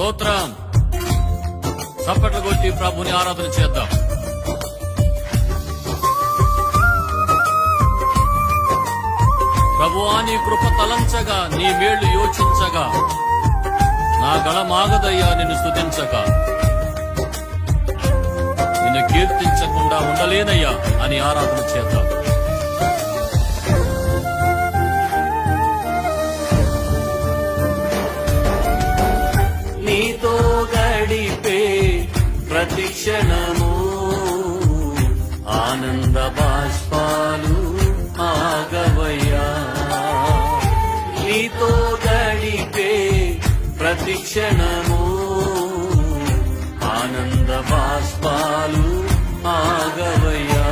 స్తోత్రం. చప్పట్లు కొట్టి ప్రభుని ఆరాధన చేద్దాం. ప్రభువా, నీ కృప తలంచగా, నీ మేళ్లు యోచించగా, నా గళమాగదయ్యా నిన్ను స్తుతించగా. నిన్ను కీర్తించకుండా ఉండలేనయ్యా అని ఆరాధన చేద్దాం. నీతో గడిపే ప్రతి క్షణము ఆనంద బాష్పాలు ఆగవయ్యా. నీతో గడిపే ప్రతి క్షణము ఆనంద బాష్పాలు ఆగవయ్యా.